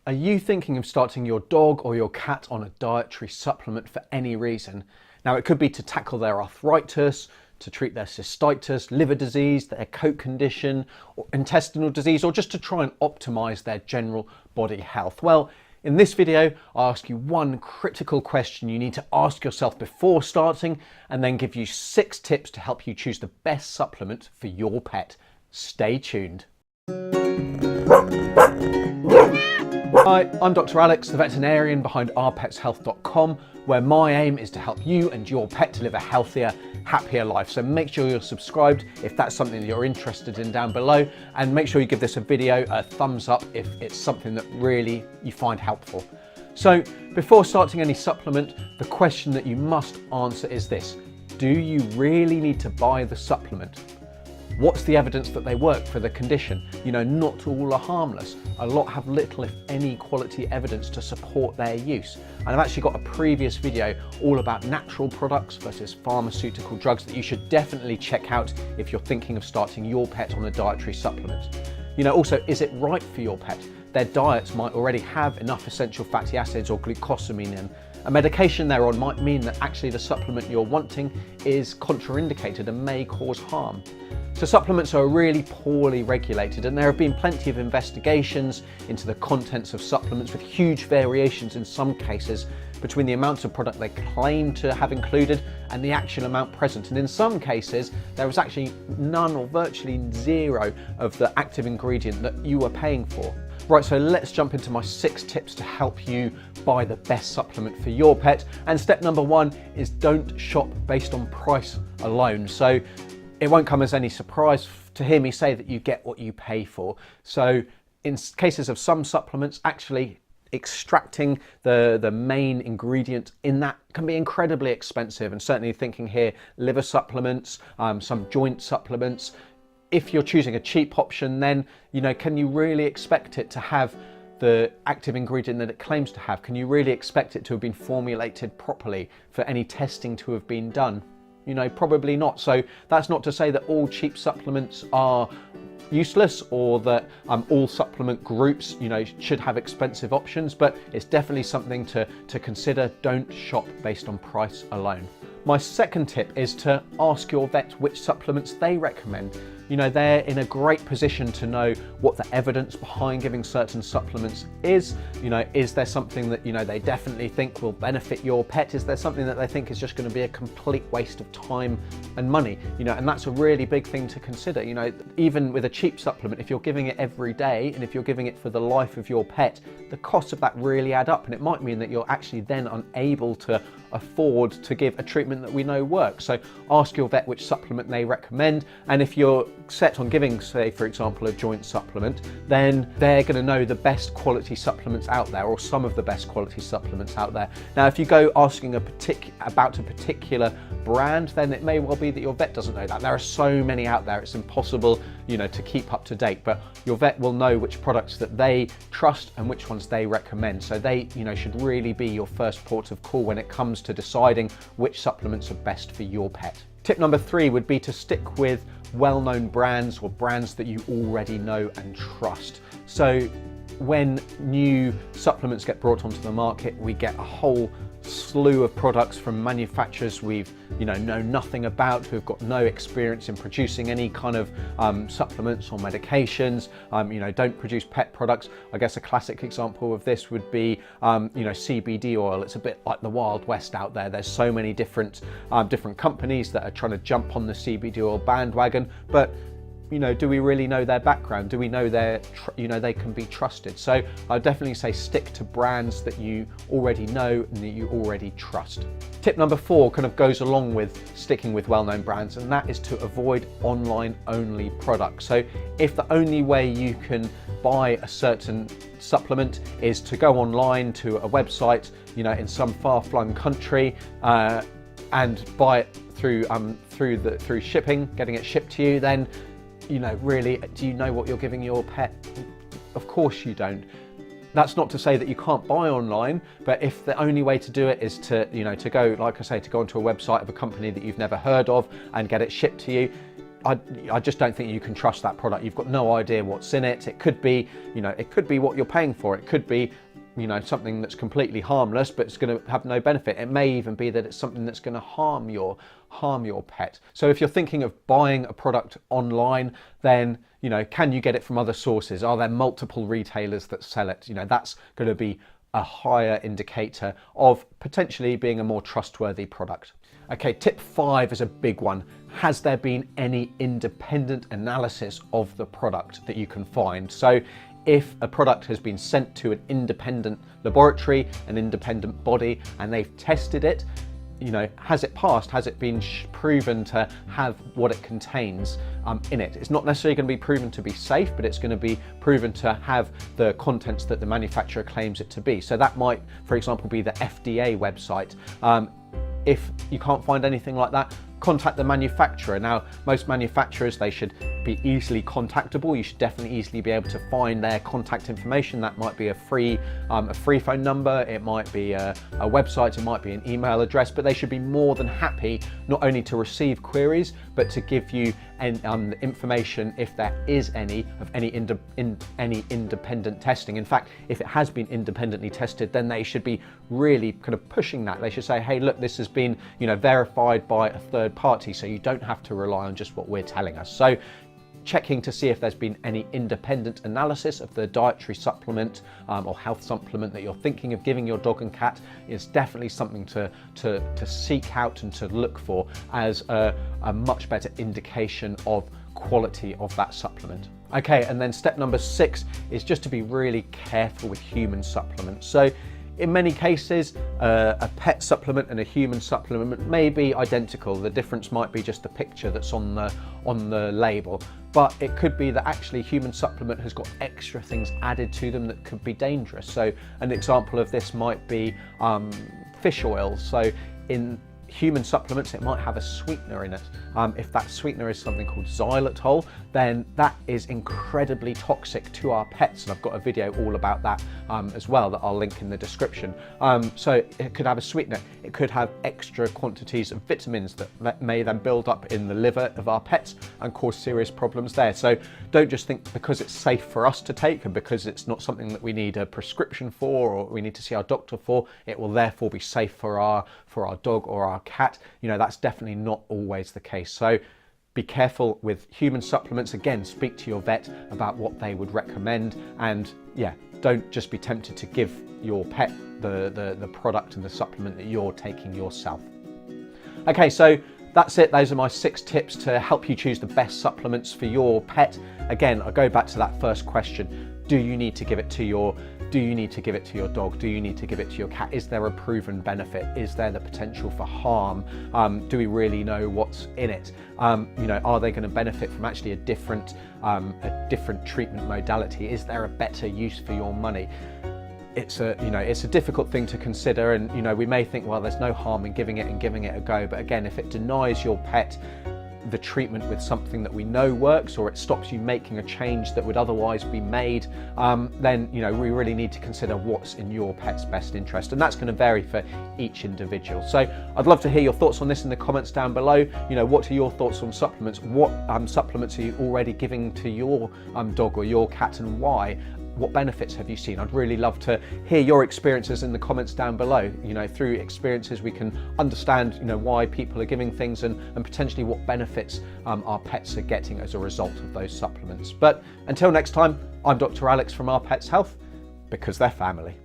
Are you thinking of starting your dog or your cat on a dietary supplement for any reason? Now, it could be to tackle their arthritis, to treat their cystitis, liver disease, their coat condition, or intestinal disease, or just to try and optimize their general body health. Well, in this video, I ask you one critical question you need to ask yourself before starting, and then give you 6 tips to help you choose the best supplement for your pet. Stay tuned. Hi, I'm Dr. Alex, the veterinarian behind ourpetshealth.com, where my aim is to help you and your pet to live a healthier, happier life. So make sure you're subscribed if that's something that you're interested in down below, and make sure you give this video a thumbs up if it's something that really you find helpful. So before starting any supplement, the question that you must answer is this: do you really need to buy the supplement? What's the evidence that they work for the condition? You know, not all are harmless. A lot have little, if any, quality evidence to support their use. And I've actually got a previous video all about natural products versus pharmaceutical drugs that you should definitely check out if you're thinking of starting your pet on a dietary supplement. You know, also, is it right for your pet? Their diets might already have enough essential fatty acids or glucosamine in. A medication they're on might mean that actually the supplement you're wanting is contraindicated and may cause harm. So supplements are really poorly regulated, and there have been plenty of investigations into the contents of supplements with huge variations in some cases between the amounts of product they claim to have included and the actual amount present. And in some cases, there was actually none or virtually zero of the active ingredient that you were paying for. Right, so let's jump into my 6 tips to help you buy the best supplement for your pet. And step number 1 is don't shop based on price alone. So it won't come as any surprise to hear me say that you get what you pay for. So in cases of some supplements, actually extracting the main ingredient in that can be incredibly expensive, and certainly thinking here liver supplements, some joint supplements. If you're choosing a cheap option, then, you know, can you really expect it to have the active ingredient that it claims to have? Can you really expect it to have been formulated properly, for any testing to have been done? You know, probably not. So that's not to say that all cheap supplements are useless, or that all supplement groups, you know, should have expensive options, but it's definitely something to consider. Don't shop based on price alone. My second tip is to ask your vet which supplements they recommend. You know, they're in a great position to know what the evidence behind giving certain supplements is. You know, is there something that, you know, they definitely think will benefit your pet? Is there something that they think is just going to be a complete waste of time and money? You know, and that's a really big thing to consider. You know, even with a cheap supplement, if you're giving it every day and if you're giving it for the life of your pet, the costs of that really add up, and it might mean that you're actually then unable to afford to give a treatment that we know works. So ask your vet which supplement they recommend, and if you're set on giving, say for example, a joint supplement, then they're going to know the best quality supplements out there, or some of the best quality supplements out there. Now, if you go asking about a particular brand, then it may well be that your vet doesn't know that. There are so many out there, it's impossible, you know, to keep up to date, but your vet will know which products that they trust and which ones they recommend. So they, you know, should really be your first port of call when it comes to deciding which supplements are best for your pet. Tip number 3 would be to stick with well-known brands, or brands that you already know and trust. So when new supplements get brought onto the market, we get a whole slew of products from manufacturers we've know nothing about, who've got no experience in producing any kind of supplements or medications, don't produce pet products. I guess a classic example of this would be CBD oil. It's a bit like the Wild West out there. There's so many different companies that are trying to jump on the CBD oil bandwagon, but do we really know their background? Do we know they can be trusted? So I'd definitely say stick to brands that you already know and that you already trust. Tip number 4 kind of goes along with sticking with well-known brands, and that is to avoid online-only products. So if the only way you can buy a certain supplement is to go online to a website, in some far-flung country, and buy it through shipping, getting it shipped to you, then really, do you know what you're giving your pet? Of course you don't. That's not to say that you can't buy online, but if the only way to do it is to go, like I say, to go onto a website of a company that you've never heard of and get it shipped to you, I just don't think you can trust that product. You've got no idea what's in it. It could be, it could be what you're paying for. It could be, something that's completely harmless, but it's going to have no benefit. It may even be that it's something that's going to harm your pet. So if you're thinking of buying a product online, then, can you get it from other sources? Are there multiple retailers that sell it? That's going to be a higher indicator of potentially being a more trustworthy product. Okay, tip 5 is a big one. Has there been any independent analysis of the product that you can find? So if a product has been sent to an independent laboratory, an independent body, and they've tested it, has it passed? Has it been proven to have what it contains in it? It's not necessarily going to be proven to be safe, but it's going to be proven to have the contents that the manufacturer claims it to be. So that might, for example, be the FDA website. If you can't find anything like that, contact the manufacturer. Now, most manufacturers, they should be easily contactable. You should definitely easily be able to find their contact information. That might be a free phone number, it might be a website, it might be an email address, but they should be more than happy not only to receive queries, but to give you information if there is any independent testing. In fact, if it has been independently tested, then they should be really kind of pushing that. They should say, hey, look, this has been verified by a third party, so you don't have to rely on just what we're telling us. So checking to see if there's been any independent analysis of the dietary supplement or health supplement that you're thinking of giving your dog and cat is definitely something to seek out and to look for as a much better indication of quality of that supplement. Okay, and then step number 6 is just to be really careful with human supplements. So in many cases, a pet supplement and a human supplement may be identical. The difference might be just the picture that's on the label, but it could be that actually human supplement has got extra things added to them that could be dangerous. So an example of this might be fish oil. So in human supplements, it might have a sweetener in it. If that sweetener is something called xylitol, then that is incredibly toxic to our pets, and I've got a video all about that as well that I'll link in the description. So it could have a sweetener, it could have extra quantities of vitamins that may then build up in the liver of our pets and cause serious problems there. So don't just think because it's safe for us to take and because it's not something that we need a prescription for or we need to see our doctor for, it will therefore be safe for our dog or our cat. That's definitely not always the case. So be careful with human supplements. Again, speak to your vet about what they would recommend, and don't just be tempted to give your pet the product and the supplement that you're taking yourself. Okay, so that's it. Those are my 6 tips to help you choose the best supplements for your pet. Again, I go back to that first question. Do you need to give it to your dog? Do you need to give it to your cat? Is there a proven benefit? Is there the potential for harm? Do we really know what's in it? Are they going to benefit from actually a different treatment modality? Is there a better use for your money? It's a difficult thing to consider, and we may think, well, there's no harm in giving it a go, but again, if it denies your pet the treatment with something that we know works, or it stops you making a change that would otherwise be made, then we really need to consider what's in your pet's best interest, and that's going to vary for each individual. So I'd love to hear your thoughts on this in the comments down below. What are your thoughts on supplements? What supplements are you already giving to your dog or your cat, and why? What benefits have you seen? I'd really love to hear your experiences in the comments down below. Through experiences we can understand why people are giving things and potentially what benefits our pets are getting as a result of those supplements. But until next time, I'm Dr. Alex from Our Pets Health, because they're family.